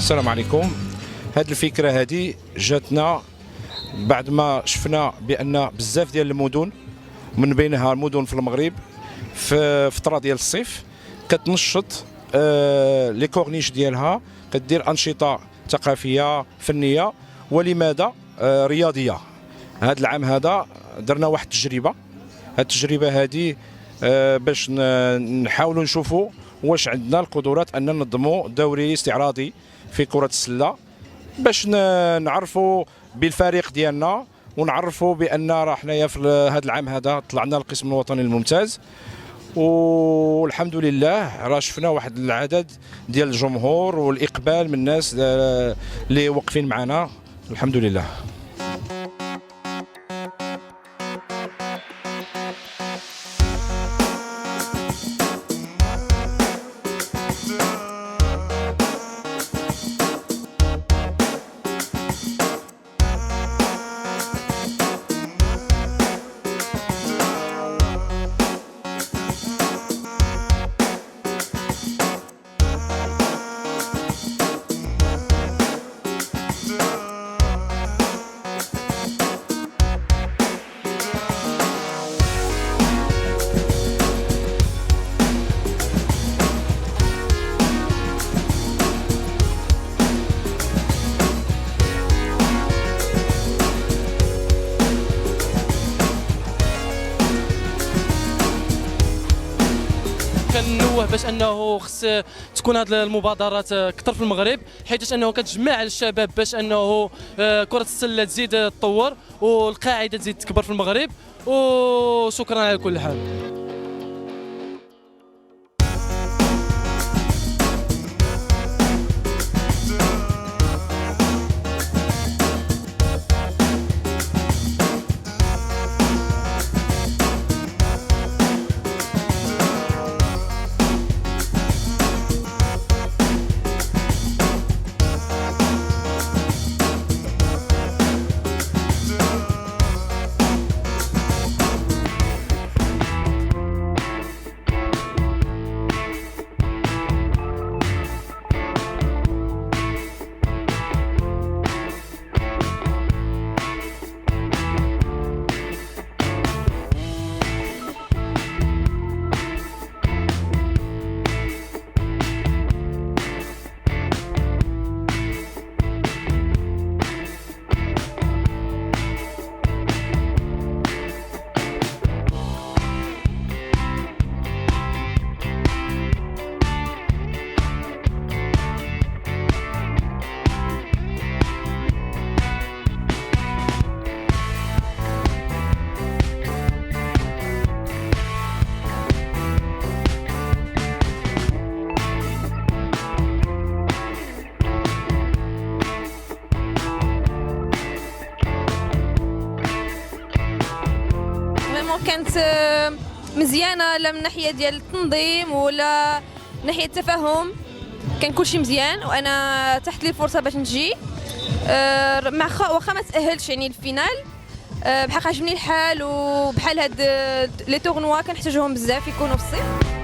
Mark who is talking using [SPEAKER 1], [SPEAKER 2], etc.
[SPEAKER 1] السلام عليكم. هذه الفكرة هذه جاتنا بعد ما شفنا بأن بزاف ديال المدن من بينها المدن في المغرب في فترة ديال الصيف كتنشط لي كورنيش ديالها، كدير أنشطة ثقافية فنية ولماذا رياضية. هذا العام هذا درنا واحد التجربة. هذه التجربة هذه باش نحاولوا نشوفوا واش عندنا القدرات أن ننظموا دوري استعراضي في كرة السلة، باش نعرفوا بالفريق ديالنا ونعرفوا بأن راه حنايا في هذا العام هذا طلعنا القسم الوطني الممتاز، والحمد لله راه شفنا واحد العدد ديال الجمهور والإقبال من الناس اللي واقفين معنا الحمد لله.
[SPEAKER 2] كنوه باش انه خص تكون هذه المبادرات اكثر في المغرب، حيت انه كتجمع الشباب باش انه كره السله تزيد تطور والقاعده تزيد تكبر في المغرب. وشكرا على كل حال.
[SPEAKER 3] كانت مزيانه، لا من ناحيه ديال التنظيم ولا من ناحيه التفاهم، كان كلشي مزيان وانا تحت لي الفرصه باش نجي مع واخا ما تاهلتش يعني الفينال. بحق عجبني الحال، وبحال هاد لي تورنوا كنحتاجوهم بزاف يكونوا في الصيف.